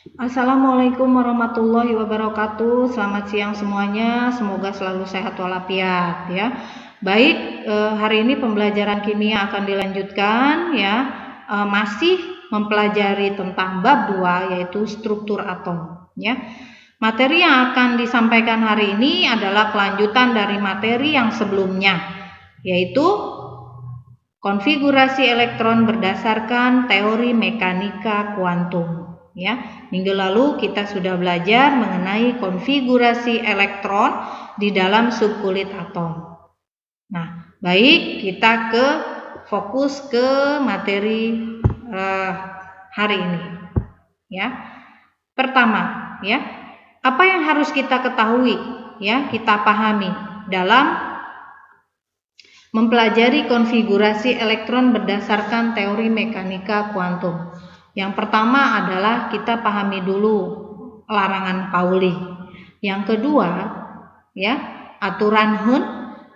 Assalamualaikum warahmatullahi wabarakatuh. Selamat siang semuanya. Semoga selalu sehat walafiat ya. Baik, hari ini pembelajaran kimia akan dilanjutkan ya. Masih mempelajari tentang bab 2 yaitu struktur atom ya. Materi yang akan disampaikan hari ini adalah kelanjutan dari materi yang sebelumnya, yaitu konfigurasi elektron berdasarkan teori mekanika kuantum. Ya, minggu lalu kita sudah belajar mengenai konfigurasi elektron di dalam subkulit atom. Nah, baik, kita fokus ke materi hari ini. Ya, pertama, ya, apa yang harus kita ketahui, ya, kita pahami dalam mempelajari konfigurasi elektron berdasarkan teori mekanika kuantum. Yang pertama adalah kita pahami dulu larangan Pauli. Yang kedua, ya, aturan Hund,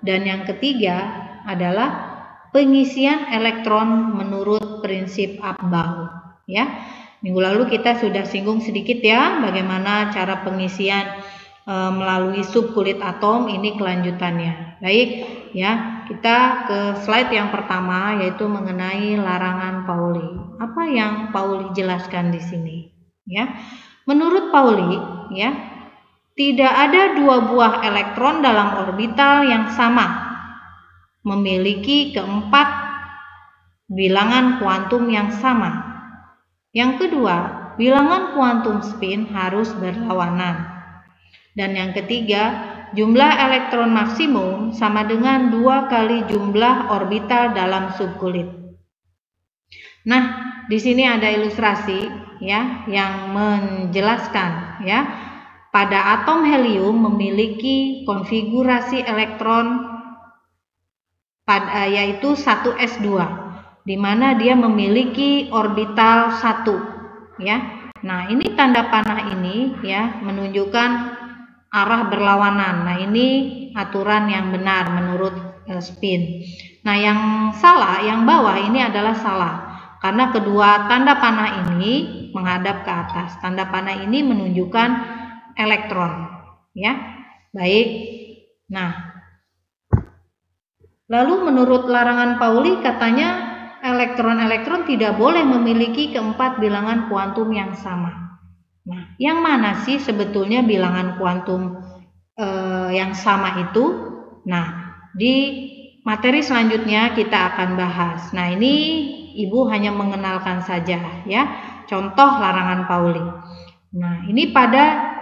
dan yang ketiga adalah pengisian elektron menurut prinsip Abel. Ya, minggu lalu kita sudah singgung sedikit ya bagaimana cara pengisian melalui subkulit atom. Ini kelanjutannya. Baik, ya, kita ke slide yang pertama yaitu mengenai larangan Pauli. Apa yang Pauli jelaskan di sini? Ya, menurut Pauli, ya, tidak ada dua buah elektron dalam orbital yang sama memiliki keempat bilangan kuantum yang sama. Yang kedua, bilangan kuantum spin harus berlawanan. Dan yang ketiga, jumlah elektron maksimum sama dengan 2 kali jumlah orbital dalam subkulit. Nah, di sini ada ilustrasi ya yang menjelaskan ya. Pada atom helium memiliki konfigurasi elektron yaitu 1s2, di mana dia memiliki orbital 1 ya. Nah, ini tanda panah ini ya menunjukkan arah berlawanan. Nah, ini aturan yang benar menurut spin. Nah, yang salah, yang bawah ini adalah salah. Karena kedua tanda panah ini menghadap ke atas. Tanda panah ini menunjukkan elektron, ya. Baik. Nah, lalu menurut larangan Pauli katanya elektron-elektron tidak boleh memiliki keempat bilangan kuantum yang sama. Nah, yang mana sih sebetulnya bilangan kuantum yang sama itu? Nah, di materi selanjutnya kita akan bahas. Nah, ini Ibu hanya mengenalkan saja ya, contoh larangan Pauli. Nah, ini pada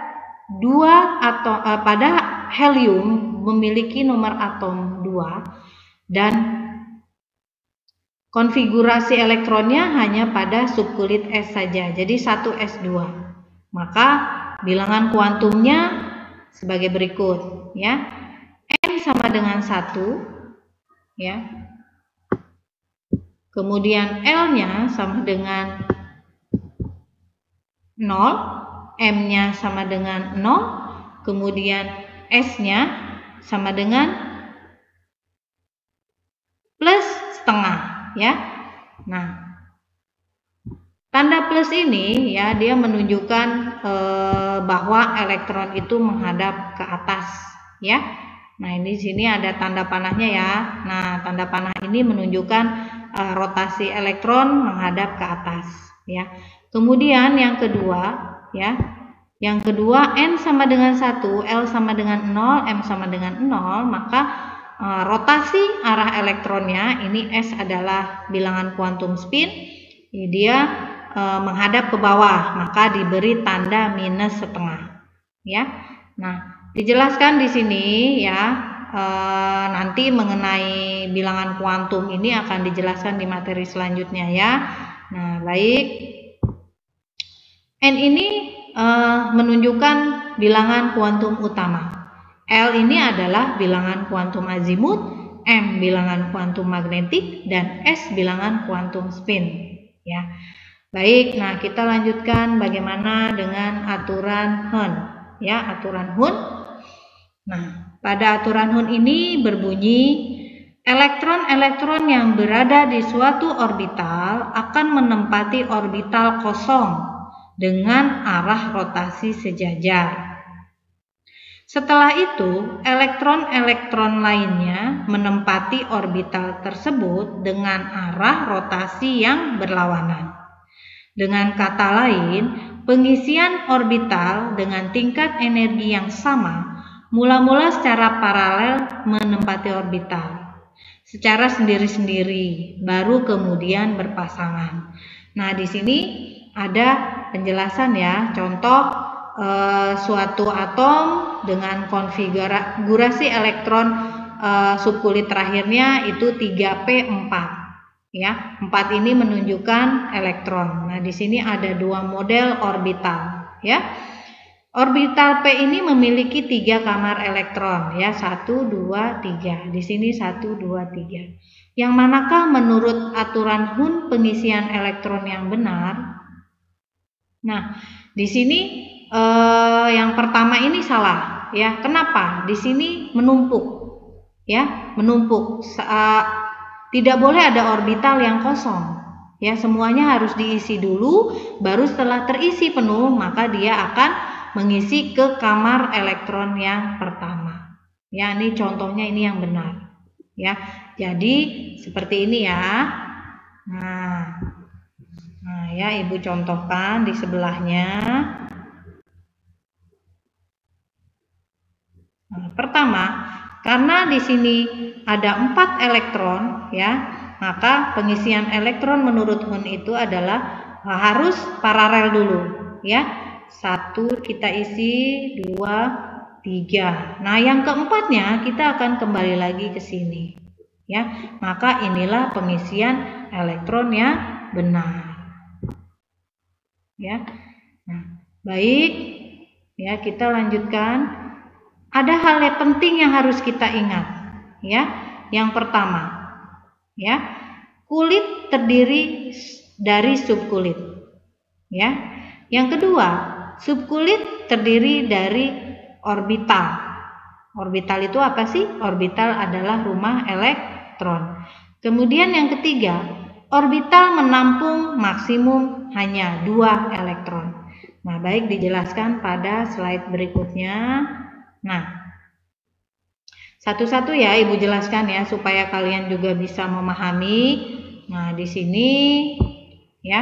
pada helium memiliki nomor atom 2 dan konfigurasi elektronnya hanya pada subkulit S saja, jadi 1s2. Maka bilangan kuantumnya sebagai berikut ya. N sama dengan 1 ya. Kemudian L-nya sama dengan 0, M-nya sama dengan 0, kemudian S-nya sama dengan plus setengah ya. Nah, tanda plus ini ya dia menunjukkan bahwa elektron itu menghadap ke atas ya. Nah, ini di sini ada tanda panahnya ya. Nah, tanda panah ini menunjukkan rotasi elektron menghadap ke atas ya. Kemudian yang kedua ya. Yang kedua, N sama dengan 1, L sama dengan 0, M sama dengan 0, maka rotasi arah elektronnya ini S adalah bilangan kuantum spin. Dia menghadap ke bawah, maka diberi tanda minus setengah ya. Nah, dijelaskan di sini ya. Nanti mengenai bilangan kuantum ini akan dijelaskan di materi selanjutnya ya. Nah, baik. N ini menunjukkan bilangan kuantum utama. L ini adalah bilangan kuantum azimut, M bilangan kuantum magnetik, dan S bilangan kuantum spin ya. Baik, nah kita lanjutkan bagaimana dengan aturan Hund ya, aturan Hund. Nah, pada aturan Hund ini berbunyi elektron-elektron yang berada di suatu orbital akan menempati orbital kosong dengan arah rotasi sejajar. Setelah itu, elektron-elektron lainnya menempati orbital tersebut dengan arah rotasi yang berlawanan. Dengan kata lain, pengisian orbital dengan tingkat energi yang sama mula-mula secara paralel menempati orbital secara sendiri-sendiri, baru kemudian berpasangan. Nah, di sini ada penjelasan ya, contoh suatu atom dengan konfigurasi elektron subkulit terakhirnya itu 3p4 ya. 4 ini menunjukkan elektron. Nah, di sini ada dua model orbital ya. Orbital P ini memiliki 3 kamar elektron ya, 1 2 3. Di sini 1 2 3. Yang manakah menurut aturan Hund pengisian elektron yang benar? Nah, di sini yang pertama ini salah ya. Kenapa? Di sini menumpuk ya, menumpuk. Tidak boleh ada orbital yang kosong ya, semuanya harus diisi dulu, baru setelah terisi penuh maka dia akan mengisi ke kamar elektron yang pertama ya. Ini contohnya, ini yang benar ya. Jadi seperti ini ya. Nah ya, Ibu contohkan di sebelahnya. Nah, pertama, karena di sini ada 4 elektron ya, maka pengisian elektron menurut Hund itu adalah harus paralel dulu ya. 1 kita isi, 2 3. Nah, yang keempatnya kita akan kembali lagi ke sini ya. Maka inilah pengisian elektron yang benar ya. Nah, baik ya, kita lanjutkan. Ada hal yang penting yang harus kita ingat ya. Yang pertama ya, kulit terdiri dari subkulit ya. Yang kedua, subkulit terdiri dari orbital. Orbital itu apa sih? Orbital adalah rumah elektron. Kemudian yang ketiga, orbital menampung maksimum hanya 2 elektron. Nah, baik, dijelaskan pada slide berikutnya. Nah, satu-satu ya Ibu jelaskan ya, supaya kalian juga bisa memahami. Nah, di sini ya,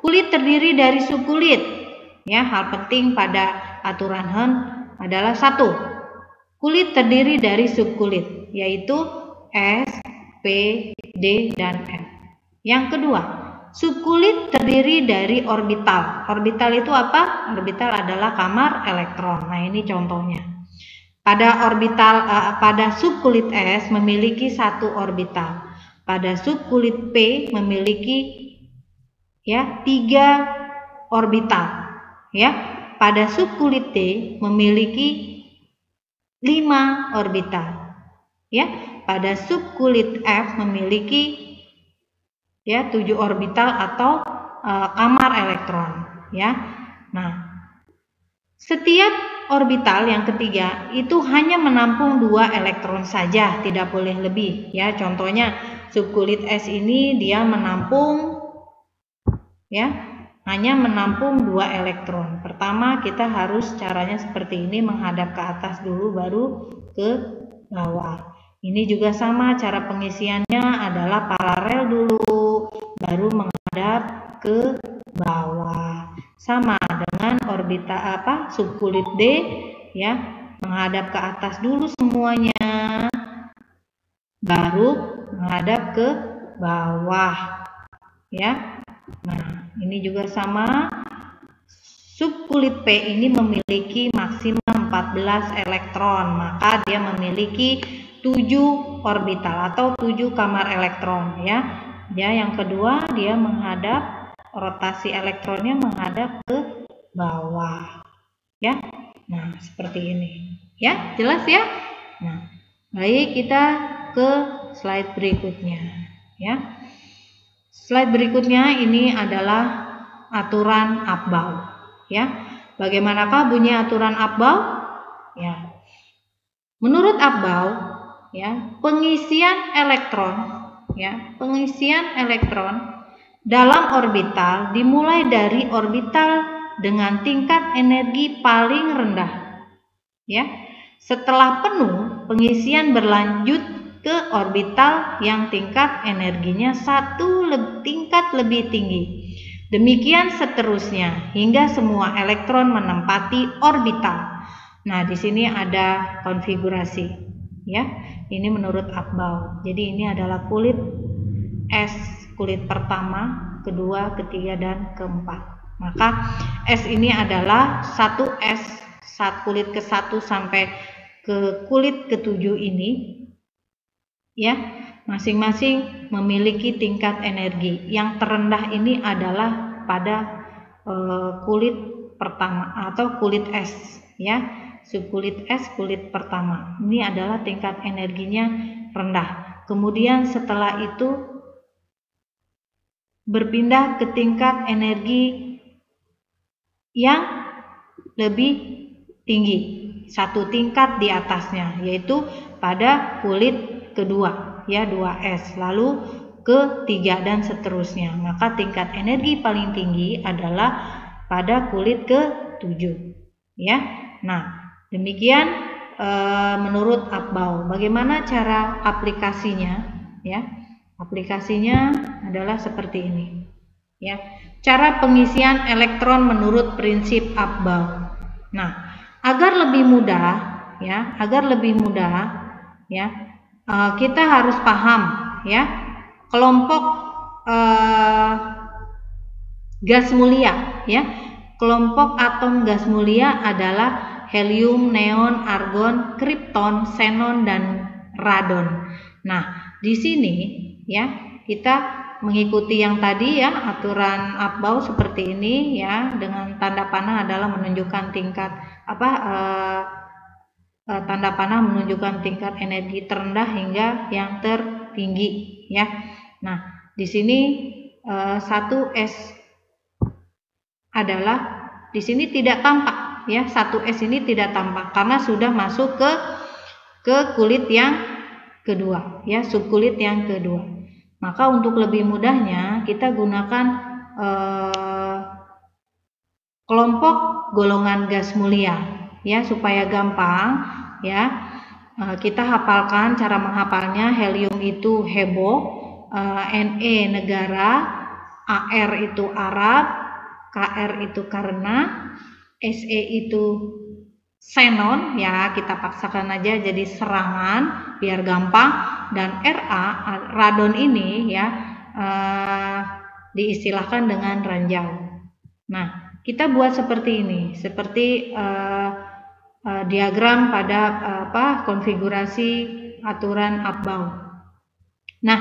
kulit terdiri dari subkulit ya. Hal penting pada aturan Hund adalah 1, kulit terdiri dari subkulit, yaitu S, P, D, dan F. Yang kedua, subkulit terdiri dari orbital. Orbital itu apa? Orbital adalah kamar elektron. Nah, ini contohnya. Pada orbital pada subkulit S memiliki 1 orbital. Pada subkulit P memiliki ya 3 orbital ya. Pada subkulit D memiliki 5 orbital ya. Pada subkulit F memiliki ya 7 orbital atau kamar elektron ya. Nah, setiap orbital yang ketiga itu hanya menampung 2 elektron saja, tidak boleh lebih ya. Contohnya subkulit S ini dia menampung ya, hanya menampung 2 elektron. Pertama kita harus caranya seperti ini, menghadap ke atas dulu baru ke bawah. Ini juga sama, cara pengisiannya adalah paralel dulu baru menghadap ke bawah. Sama dengan orbital subkulit D ya, menghadap ke atas dulu semuanya baru menghadap ke bawah ya. Nah, ini juga sama, subkulit P ini memiliki maksimum 14 elektron, maka dia memiliki 7 orbital atau 7 kamar elektron ya. Ya, yang kedua dia menghadap, rotasi elektronnya menghadap ke bawah ya. Nah, seperti ini ya, jelas ya. Nah, baik, kita ke slide berikutnya ya. Slide berikutnya ini adalah aturan Abel ya. Bagaimanakah bunyi aturan Abel ya? Menurut Abel ya, pengisian elektron dalam orbital dimulai dari orbital dengan tingkat energi paling rendah. Ya. Setelah penuh, pengisian berlanjut ke orbital yang tingkat energinya tingkat lebih tinggi. Demikian seterusnya hingga semua elektron menempati orbital. Nah, di sini ada konfigurasi, ya. Ini menurut Abbaugh. Jadi ini adalah kulit S, kulit pertama, kedua, ketiga, dan keempat. Maka S ini adalah 1S, kulit ke-1 sampai ke kulit ke-7 ini, ya, masing-masing memiliki tingkat energi. Yang terendah ini adalah pada kulit pertama atau kulit S, ya, subkulit S, kulit pertama. Ini adalah tingkat energinya rendah. Kemudian setelah itu berpindah ke tingkat energi yang lebih tinggi, satu tingkat di atasnya, yaitu pada kulit kedua, ya, 2S, lalu ke-3 dan seterusnya. Maka tingkat energi paling tinggi adalah pada kulit ke-7, ya. Nah, demikian menurut Abbaugh. Bagaimana cara aplikasinya, ya? Aplikasinya adalah seperti ini, ya. Cara pengisian elektron menurut prinsip Abbaugh. Nah, agar lebih mudah, ya, kita harus paham, ya, kelompok gas mulia, ya. Kelompok atom gas mulia adalah helium, neon, argon, kripton, xenon, dan radon. Nah, di sini, ya, kita mengikuti yang tadi, ya, aturan Abbaugh seperti ini, ya, dengan tanda panah adalah menunjukkan tingkat tanda panah menunjukkan tingkat energi terendah hingga yang tertinggi, ya. Nah, di sini 1S adalah di sini tidak tampak, ya. 1S ini tidak tampak karena sudah masuk ke kulit yang kedua, ya, subkulit yang kedua. Maka untuk lebih mudahnya kita gunakan kelompok golongan gas mulia, ya, supaya gampang, ya. Kita hafalkan cara menghafalnya. Helium itu hebo, Ne negara, Ar itu Arab, Kr itu karena, Se itu xenon, ya, kita paksakan aja jadi serangan biar gampang, dan Ra radon ini, ya, diistilahkan dengan ranjau. Nah, kita buat seperti ini, seperti diagram pada konfigurasi aturan Abbaugh. Nah,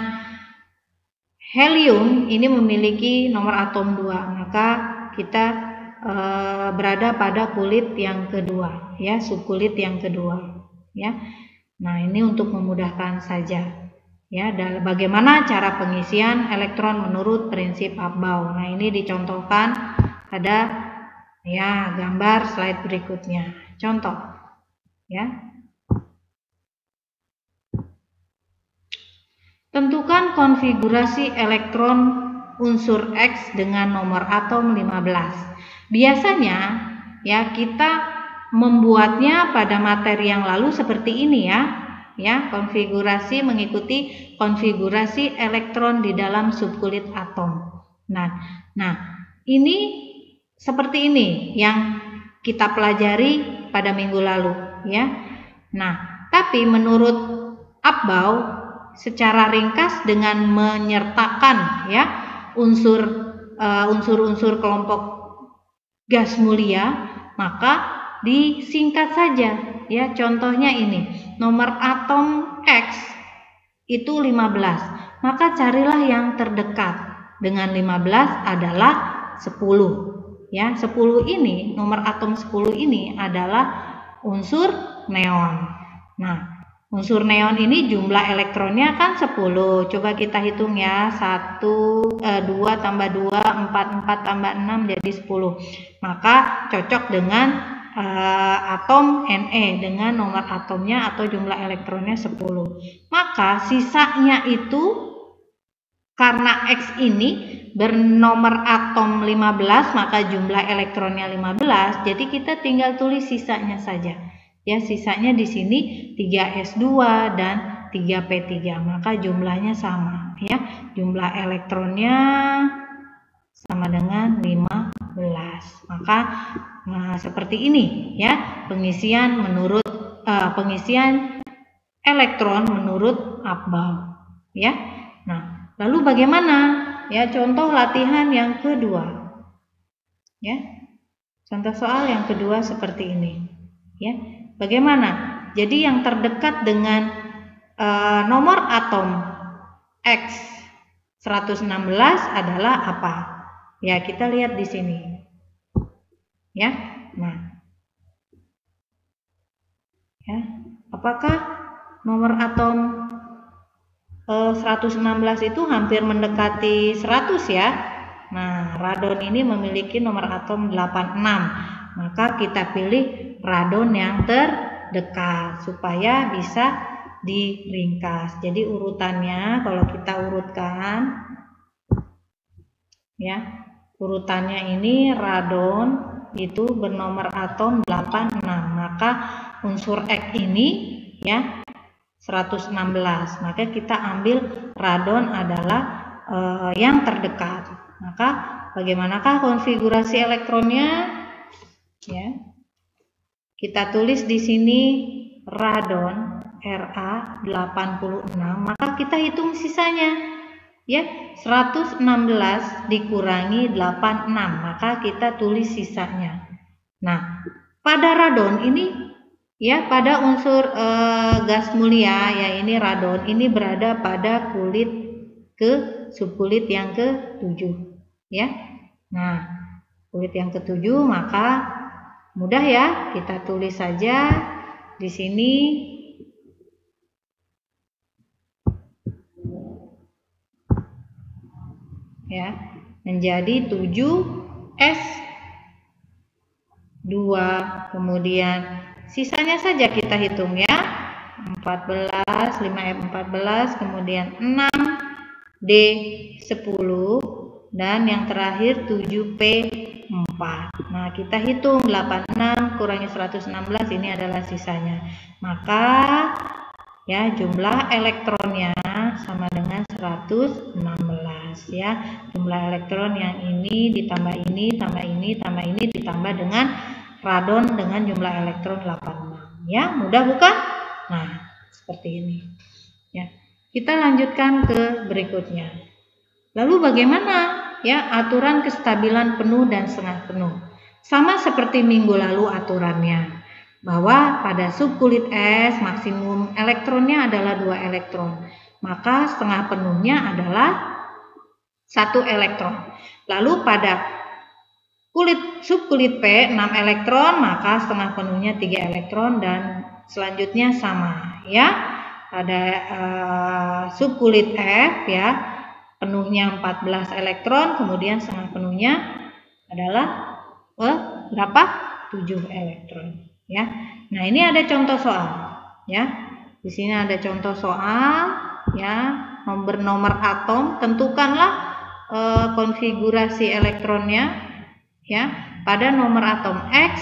helium ini memiliki nomor atom 2, maka kita berada pada kulit yang kedua, ya, subkulit yang kedua, ya. Nah, ini untuk memudahkan saja, ya. Dan bagaimana cara pengisian elektron menurut prinsip Abbaugh. Nah, ini dicontohkan pada, ya, gambar slide berikutnya. Contoh, ya. Tentukan konfigurasi elektron unsur X dengan nomor atom 15. Biasanya, ya, kita membuatnya pada materi yang lalu seperti ini, ya, konfigurasi mengikuti konfigurasi elektron di dalam subkulit atom. Nah, ini seperti ini yang kita pelajari pada minggu lalu, ya. Nah, tapi menurut Abbaugh secara ringkas dengan menyertakan, ya, unsur-unsur kelompok gas mulia, maka disingkat saja, ya. Contohnya ini, nomor atom X itu 15, maka carilah yang terdekat dengan 15 adalah 10, ya. 10 ini, nomor atom 10 ini adalah unsur neon. Nah, unsur neon ini jumlah elektronnya kan 10. Coba kita hitung, ya. 2 tambah 2, 4 tambah 6 jadi 10. Maka cocok dengan atom Ne dengan nomor atomnya atau jumlah elektronnya 10. Maka sisanya itu karena X ini bernomor atom 15, maka jumlah elektronnya 15, jadi kita tinggal tulis sisanya saja. Ya, sisanya di sini 3s2 dan 3p3, maka jumlahnya sama ya. Jumlah elektronnya sama dengan 15. Maka seperti ini ya, pengisian elektron menurut Abel ya. Nah, lalu bagaimana ya contoh latihan yang kedua? Ya. Contoh soal yang kedua seperti ini. Ya. Bagaimana? Jadi yang terdekat dengan nomor atom X 116 adalah apa? Ya, kita lihat di sini. Ya. Nah. Ya, apakah nomor atom 116 itu hampir mendekati 100 ya? Nah, radon ini memiliki nomor atom 86. Maka kita pilih radon yang terdekat supaya bisa diringkas. Jadi urutannya kalau kita urutkan ya, urutannya ini radon itu bernomor atom 86. Maka unsur X ini ya 116. Maka kita ambil radon adalah yang terdekat. Maka bagaimanakah konfigurasi elektronnya? Ya. Kita tulis di sini radon Ra86, maka kita hitung sisanya. Ya, 116 dikurangi 86, maka kita tulis sisanya. Nah, pada radon ini ya, pada unsur gas mulia ya, ini radon ini berada pada kulit subkulit yang ke-7 ya. Nah, kulit yang ke-7, maka mudah ya, kita tulis saja di sini ya, menjadi 7s2, kemudian sisanya saja kita hitung ya, 14, 5f14, kemudian 6d10, dan yang terakhir 7p4. Nah, kita hitung 86 kurangi 116, ini adalah sisanya. Maka ya, jumlah elektronnya sama dengan 116 ya. Jumlah elektron yang ini ditambah ini, tambah ini, tambah ini, ditambah dengan radon dengan jumlah elektron 86 ya. Mudah bukan? Nah, seperti ini ya. Kita lanjutkan ke berikutnya. Lalu bagaimana ya aturan kestabilan penuh dan setengah penuh? Sama seperti minggu lalu aturannya, bahwa pada subkulit S maksimum elektronnya adalah 2 elektron, maka setengah penuhnya adalah 1 elektron. Lalu pada subkulit P 6 elektron, maka setengah penuhnya 3 elektron, dan selanjutnya sama ya. Pada subkulit F ya, penuhnya 14 elektron, kemudian setengah penuhnya adalah berapa? 7 elektron ya. Nah, ini ada contoh soal ya. Di sini ada contoh soal ya, bernomor atom, tentukanlah konfigurasi elektronnya ya pada nomor atom X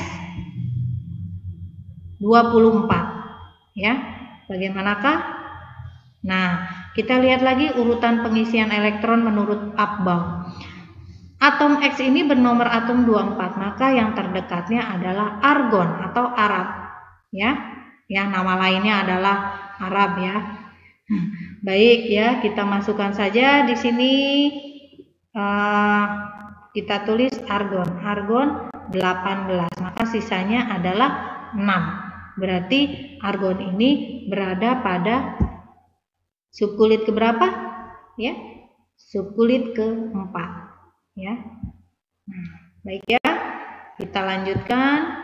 24 ya. Bagaimanakah? Nah, kita lihat lagi urutan pengisian elektron menurut Abel. Atom X ini bernomor atom 24, maka yang terdekatnya adalah argon atau Arab ya. Ya, nama lainnya adalah Arab ya. Baik ya, kita masukkan saja di sini kita tulis argon. Argon 18, maka sisanya adalah 6. Berarti argon ini berada pada subkulit keberapa? Ya, subkulit ke-4. Ya, nah, baik ya, kita lanjutkan.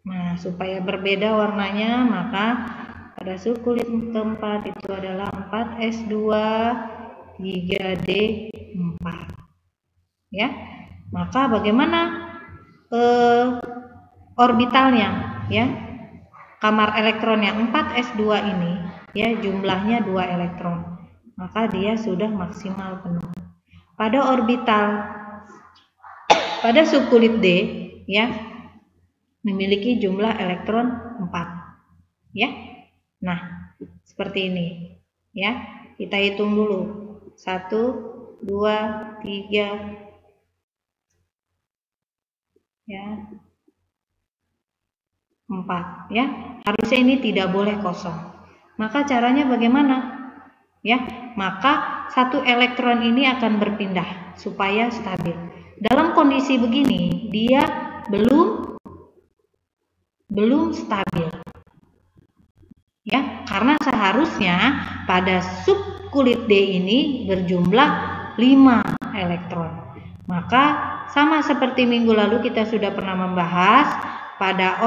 Nah, supaya berbeda warnanya, maka pada subkulit ke-4 itu adalah 4s2 3d4 ya. Maka bagaimana orbitalnya ya, kamar elektronnya 4s2 ini ya, jumlahnya 2 elektron. maka dia sudah maksimal penuh. Pada orbital, pada subkulit D, ya, memiliki jumlah elektron 4, ya. Nah, seperti ini, ya. Kita hitung dulu. 1, 2, 3, ya, 4, ya. Harusnya ini tidak boleh kosong. Maka caranya bagaimana? Ya, maka satu elektron ini akan berpindah supaya stabil. Dalam kondisi begini, dia belum stabil. Ya, karena seharusnya pada subkulit D ini berjumlah 5 elektron. Maka sama seperti minggu lalu kita sudah pernah membahas, pada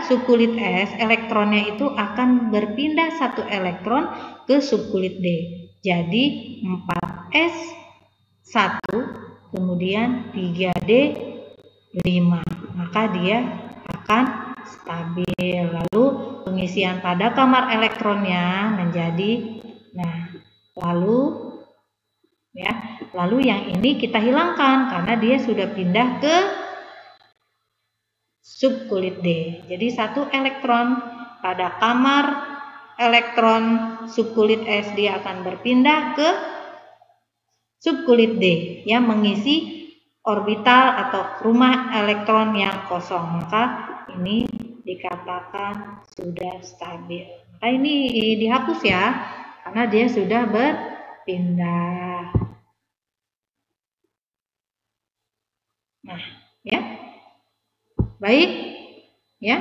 subkulit S, elektronnya itu akan berpindah 1 elektron ke subkulit D. Jadi 4S1, kemudian 3D 5. Maka dia akan stabil. Lalu pengisian pada kamar elektronnya menjadi, lalu yang ini kita hilangkan karena dia sudah pindah ke subkulit D. Jadi 1 elektron pada kamar elektron subkulit S dia akan berpindah ke subkulit D yang mengisi orbital atau rumah elektron yang kosong. Maka ini dikatakan sudah stabil. Maka ini dihapus ya, karena dia sudah berpindah. Nah, ya. Baik, ya.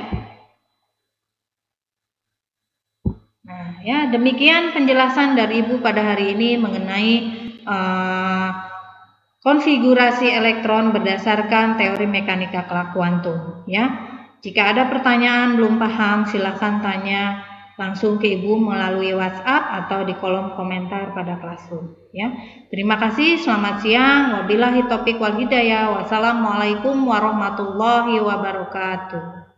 Nah, ya, demikian penjelasan dari Ibu pada hari ini mengenai konfigurasi elektron berdasarkan teori mekanika kuantum, ya. Jika ada pertanyaan belum paham, silakan tanya langsung ke Ibu melalui WhatsApp atau di kolom komentar pada Classroom, ya. Terima kasih, selamat siang. Wabillahi taufiq wal hidayah. Wassalamualaikum warahmatullahi wabarakatuh.